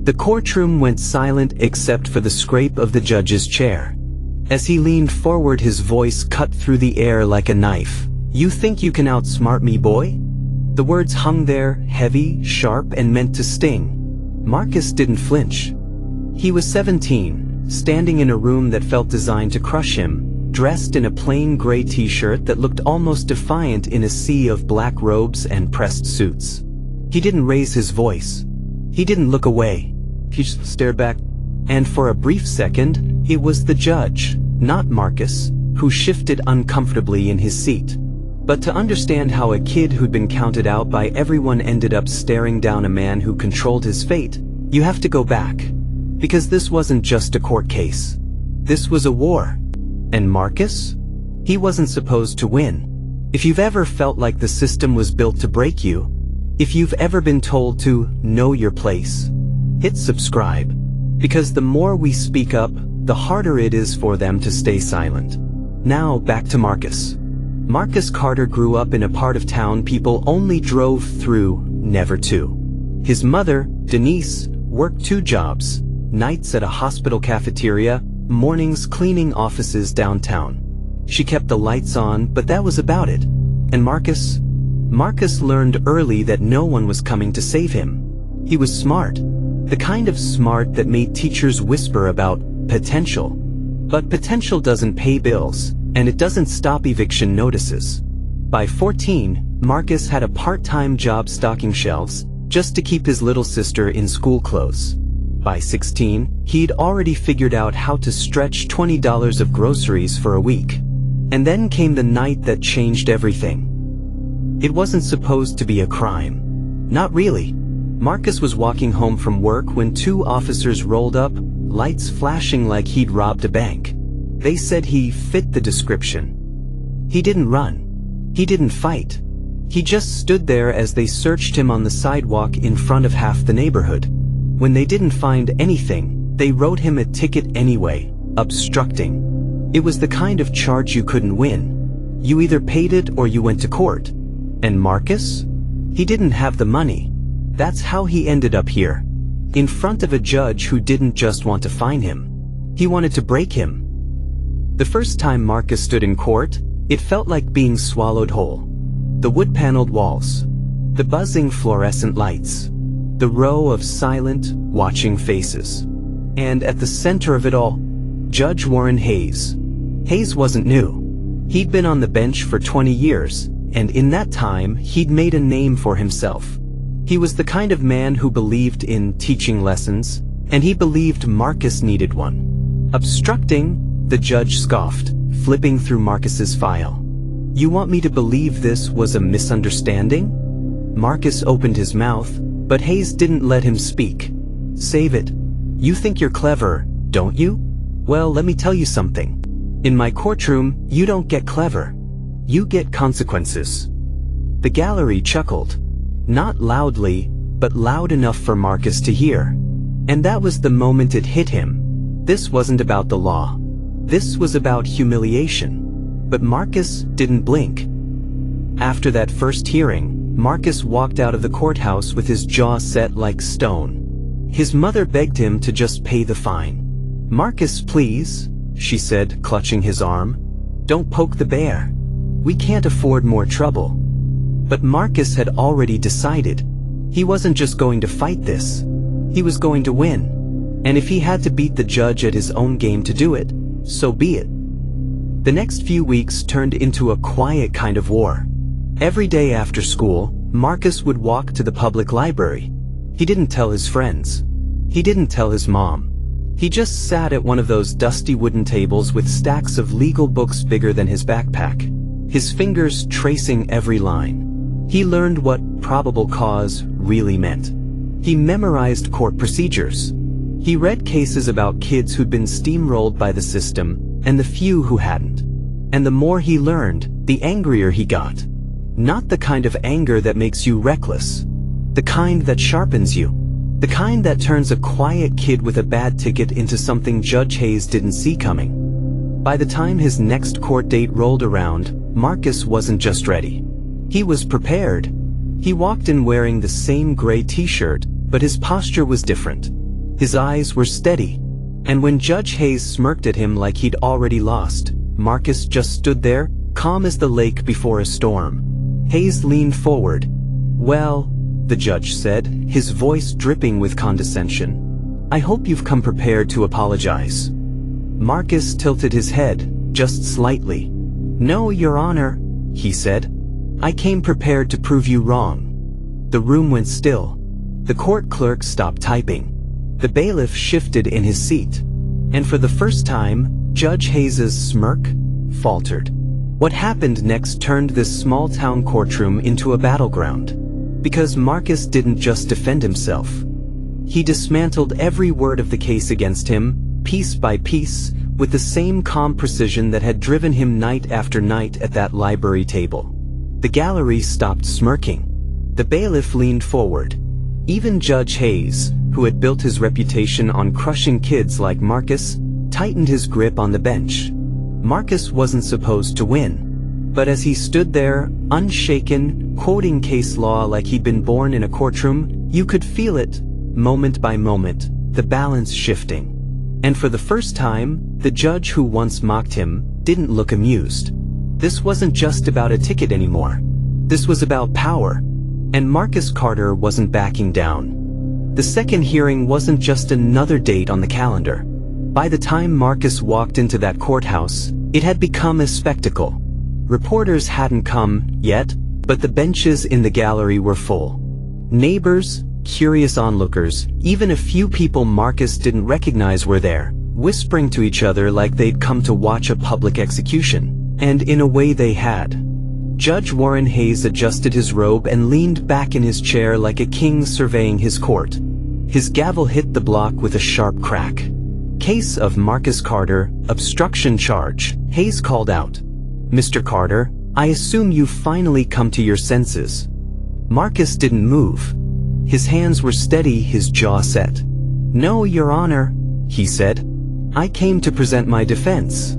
The courtroom went silent except for the scrape of the judge's chair. As he leaned forward, his voice cut through the air like a knife. "You think you can outsmart me, boy?" The words hung there, heavy, sharp, and meant to sting. Marcus didn't flinch. He was 17, standing in a room that felt designed to crush him, dressed in a plain gray t-shirt that looked almost defiant in a sea of black robes and pressed suits. He didn't raise his voice. He didn't look away. He just stared back. And for a brief second, it was the judge, not Marcus, who shifted uncomfortably in his seat. But to understand how a kid who'd been counted out by everyone ended up staring down a man who controlled his fate, you have to go back. Because this wasn't just a court case. This was a war. And Marcus? He wasn't supposed to win. If you've ever felt like the system was built to break you, if you've ever been told to know your place, hit subscribe. Because the more we speak up, the harder it is for them to stay silent. Now back to Marcus. Marcus Carter grew up in a part of town people only drove through, never to. His mother, Denise, worked 2 jobs, nights at a hospital cafeteria, mornings cleaning offices downtown. She kept the lights on, but that was about it. And Marcus learned early that no one was coming to save him. He was smart. The kind of smart that made teachers whisper about potential. But potential doesn't pay bills, and it doesn't stop eviction notices. By 14, Marcus had a part-time job stocking shelves, just to keep his little sister in school clothes. By 16, he'd already figured out how to stretch $20 of groceries for a week. And then came the night that changed everything. It wasn't supposed to be a crime. Not really. Marcus was walking home from work when 2 officers rolled up, lights flashing like he'd robbed a bank. They said he fit the description. He didn't run. He didn't fight. He just stood there as they searched him on the sidewalk in front of half the neighborhood. When they didn't find anything, they wrote him a ticket anyway, obstructing. It was the kind of charge you couldn't win. You either paid it or you went to court. And Marcus? He didn't have the money. That's how he ended up here. In front of a judge who didn't just want to fine him. He wanted to break him. The first time Marcus stood in court, it felt like being swallowed whole. The wood-paneled walls. The buzzing fluorescent lights. The row of silent, watching faces. And at the center of it all, Judge Warren Hayes. Hayes wasn't new. He'd been on the bench for 20 years, and in that time, he'd made a name for himself. He was the kind of man who believed in teaching lessons, and he believed Marcus needed one. Obstructing, the judge scoffed, flipping through Marcus's file. "You want me to believe this was a misunderstanding?" Marcus opened his mouth, but Hayes didn't let him speak. "Save it. You think you're clever, don't you? Well, let me tell you something. In my courtroom, you don't get clever. You get consequences." The gallery chuckled. Not loudly, but loud enough for Marcus to hear. And that was the moment it hit him. This wasn't about the law. This was about humiliation. But Marcus didn't blink. After that first hearing, Marcus walked out of the courthouse with his jaw set like stone. His mother begged him to just pay the fine. "Marcus, please," she said, clutching his arm. "Don't poke the bear. We can't afford more trouble." But Marcus had already decided. He wasn't just going to fight this. He was going to win. And if he had to beat the judge at his own game to do it, so be it. The next few weeks turned into a quiet kind of war. Every day after school, Marcus would walk to the public library. He didn't tell his friends. He didn't tell his mom. He just sat at one of those dusty wooden tables with stacks of legal books bigger than his backpack, his fingers tracing every line. He learned what probable cause really meant. He memorized court procedures. He read cases about kids who'd been steamrolled by the system and the few who hadn't. And the more he learned, the angrier he got. Not the kind of anger that makes you reckless. The kind that sharpens you. The kind that turns a quiet kid with a bad ticket into something Judge Hayes didn't see coming. By the time his next court date rolled around, Marcus wasn't just ready. He was prepared. He walked in wearing the same gray t-shirt, but his posture was different. His eyes were steady, and when Judge Hayes smirked at him like he'd already lost, Marcus just stood there, calm as the lake before a storm. Hayes leaned forward. "Well," the judge said, his voice dripping with condescension, "I hope you've come prepared to apologize." Marcus tilted his head, just slightly. "No, Your Honor," he said. "I came prepared to prove you wrong." The room went still. The court clerk stopped typing. The bailiff shifted in his seat. And for the first time, Judge Hayes's smirk faltered. What happened next turned this small-town courtroom into a battleground. Because Marcus didn't just defend himself. He dismantled every word of the case against him, piece by piece, with the same calm precision that had driven him night after night at that library table. The gallery stopped smirking. The bailiff leaned forward. Even Judge Hayes, who had built his reputation on crushing kids like Marcus, tightened his grip on the bench. Marcus wasn't supposed to win. But as he stood there, unshaken, quoting case law like he'd been born in a courtroom, you could feel it, moment by moment, the balance shifting. And for the first time, the judge who once mocked him didn't look amused. This wasn't just about a ticket anymore. This was about power. And Marcus Carter wasn't backing down. The second hearing wasn't just another date on the calendar. By the time Marcus walked into that courthouse, it had become a spectacle. Reporters hadn't come yet, but the benches in the gallery were full. Neighbors, curious onlookers, even a few people Marcus didn't recognize were there, whispering to each other like they'd come to watch a public execution. And in a way they had. Judge Warren Hayes adjusted his robe and leaned back in his chair like a king surveying his court. His gavel hit the block with a sharp crack. "Case of Marcus Carter, obstruction charge," Hayes called out. "Mr. Carter, I assume you've finally come to your senses." Marcus didn't move. His hands were steady, his jaw set. "No, Your Honor," he said. "I came to present my defense."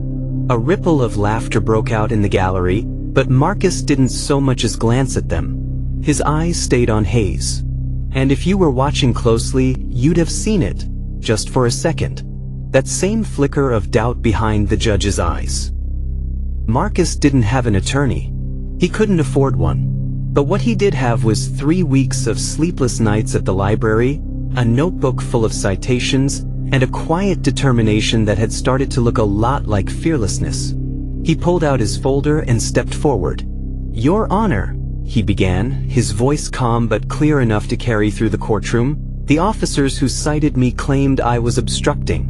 A ripple of laughter broke out in the gallery, but Marcus didn't so much as glance at them. His eyes stayed on Hayes. And if you were watching closely, you'd have seen it, just for a second. That same flicker of doubt behind the judge's eyes. Marcus didn't have an attorney. He couldn't afford one. But what he did have was 3 weeks of sleepless nights at the library, a notebook full of citations, and a quiet determination that had started to look a lot like fearlessness. He pulled out his folder and stepped forward. "Your Honor," he began, his voice calm but clear enough to carry through the courtroom, "the officers who cited me claimed I was obstructing.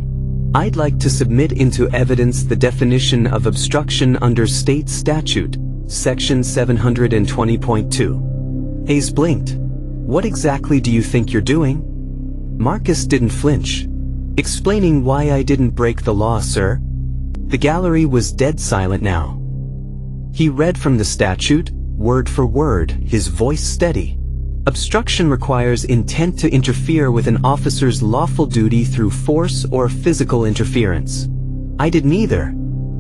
I'd like to submit into evidence the definition of obstruction under state statute, section 720.2. Hayes blinked. "What exactly do you think you're doing?" Marcus didn't flinch. "Explaining why I didn't break the law, sir." The gallery was dead silent now. He read from the statute, word for word, his voice steady. Obstruction requires intent to interfere with an officer's lawful duty through force or physical interference. I did neither.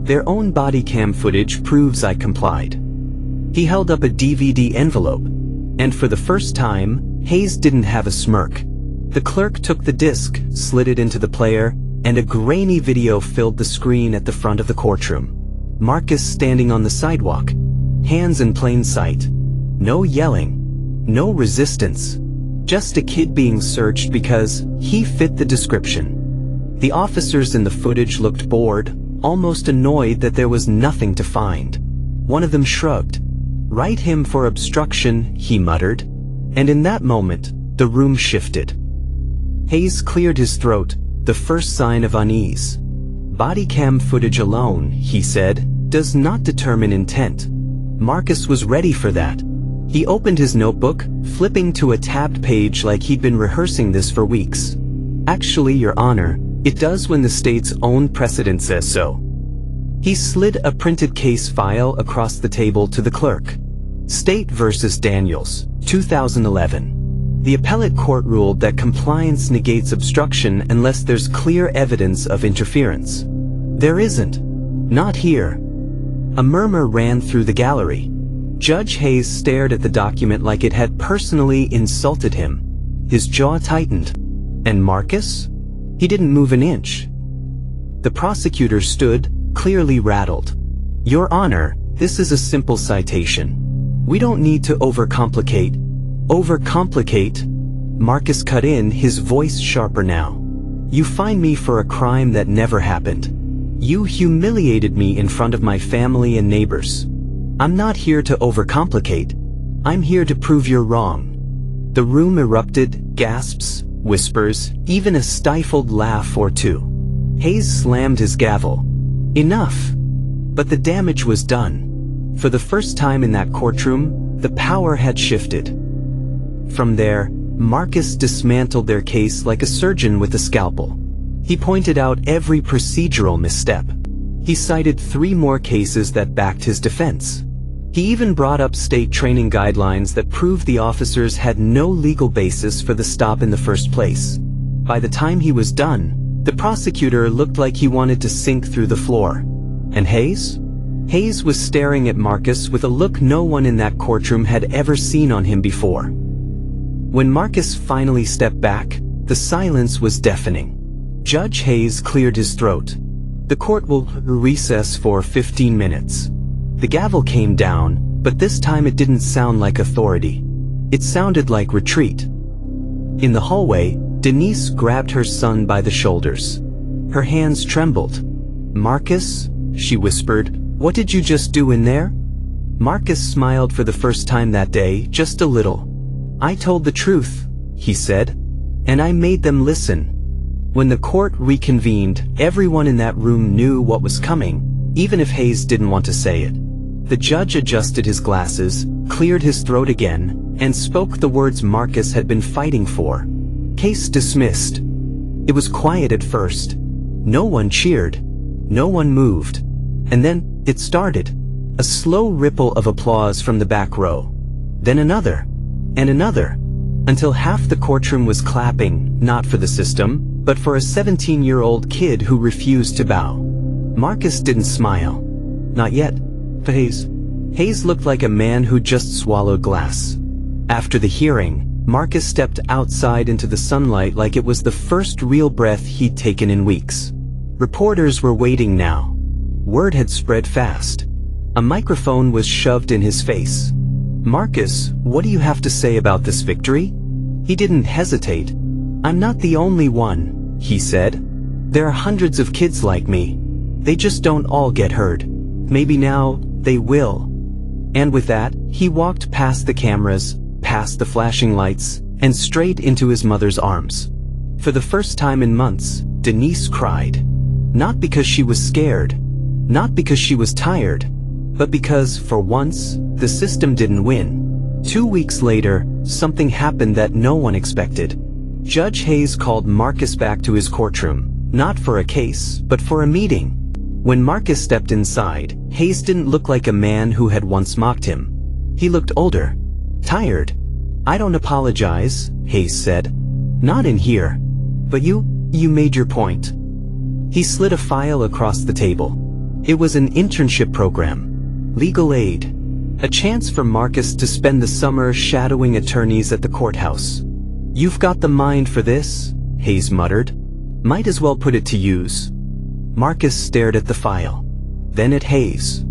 Their own body cam footage proves I complied. He held up a DVD envelope, and for the first time, Hayes didn't have a smirk. The clerk took the disc, slid it into the player, and a grainy video filled the screen at the front of the courtroom. Marcus standing on the sidewalk, hands in plain sight. No yelling, no resistance. Just a kid being searched because he fit the description. The officers in the footage looked bored, almost annoyed that there was nothing to find. One of them shrugged. "Write him for obstruction," he muttered. And in that moment, the room shifted. Hayes cleared his throat, the first sign of unease. "Body cam footage alone," he said, "does not determine intent." Marcus was ready for that. He opened his notebook, flipping to a tabbed page like he'd been rehearsing this for weeks. "Actually, Your Honor, it does when the state's own precedent says so." He slid a printed case file across the table to the clerk. State versus Daniels, 2011. The appellate court ruled that compliance negates obstruction unless there's clear evidence of interference. There isn't. Not here. A murmur ran through the gallery. Judge Hayes stared at the document like it had personally insulted him. His jaw tightened. And Marcus? He didn't move an inch. The prosecutor stood, clearly rattled. "Your Honor, this is a simple citation. We don't need to overcomplicate." "Overcomplicate?" Marcus cut in, his voice sharper now. "You find me for a crime that never happened. You humiliated me in front of my family and neighbors. I'm not here to overcomplicate. I'm here to prove you're wrong." The room erupted, gasps, whispers, even a stifled laugh or two. Hayes slammed his gavel. Enough. But the damage was done. For the first time in that courtroom, the power had shifted. From there, Marcus dismantled their case like a surgeon with a scalpel. He pointed out every procedural misstep. He cited 3 more cases that backed his defense. He even brought up state training guidelines that proved the officers had no legal basis for the stop in the first place. By the time he was done, the prosecutor looked like he wanted to sink through the floor. And Hayes? Hayes was staring at Marcus with a look no one in that courtroom had ever seen on him before. When Marcus finally stepped back, the silence was deafening. Judge Hayes cleared his throat. "The court will recess for 15 minutes. The gavel came down, but this time it didn't sound like authority. It sounded like retreat. In the hallway, Denise grabbed her son by the shoulders. Her hands trembled. "Marcus," she whispered, "what did you just do in there?" Marcus smiled for the first time that day, just a little. "I told the truth," he said, "and I made them listen." When the court reconvened, everyone in that room knew what was coming, even if Hayes didn't want to say it. The judge adjusted his glasses, cleared his throat again, and spoke the words Marcus had been fighting for. "Case dismissed." It was quiet at first. No one cheered. No one moved. And then, it started. A slow ripple of applause from the back row. Then another. And another. Until half the courtroom was clapping, not for the system, but for a 17-year-old kid who refused to bow. Marcus didn't smile. Not yet. But Hayes looked like a man who just swallowed glass. After the hearing, Marcus stepped outside into the sunlight like it was the first real breath he'd taken in weeks. Reporters were waiting now. Word had spread fast. A microphone was shoved in his face. "Marcus, what do you have to say about this victory?" He didn't hesitate. "I'm not the only one," he said. "There are hundreds of kids like me. They just don't all get heard. Maybe now, they will." And with that, he walked past the cameras, past the flashing lights, and straight into his mother's arms. For the first time in months, Denise cried. Not because she was scared, not because she was tired, but because, for once, the system didn't win. 2 weeks later, something happened that no one expected. Judge Hayes called Marcus back to his courtroom, not for a case, but for a meeting. When Marcus stepped inside, Hayes didn't look like a man who had once mocked him. He looked older. Tired. "I don't apologize," Hayes said. "Not in here. But you made your point." He slid a file across the table. It was an internship program. Legal aid. A chance for Marcus to spend the summer shadowing attorneys at the courthouse. "You've got the mind for this," Hayes muttered. "Might as well put it to use." Marcus stared at the file. Then at Hayes.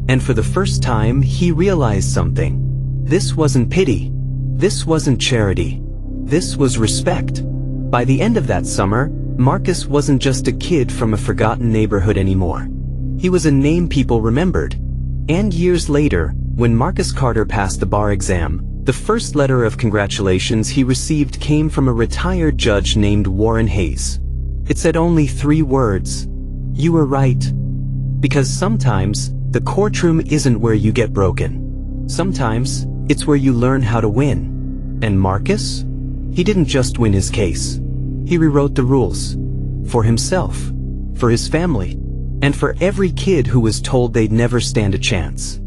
And for the first time, he realized something. This wasn't pity. This wasn't charity. This was respect. By the end of that summer, Marcus wasn't just a kid from a forgotten neighborhood anymore. He was a name people remembered. And years later, when Marcus Carter passed the bar exam, the first letter of congratulations he received came from a retired judge named Warren Hayes. It said only 3 words. "You were right." Because sometimes, the courtroom isn't where you get broken. Sometimes, it's where you learn how to win. And Marcus? He didn't just win his case. He rewrote the rules. For himself. For his family. And for every kid who was told they'd never stand a chance.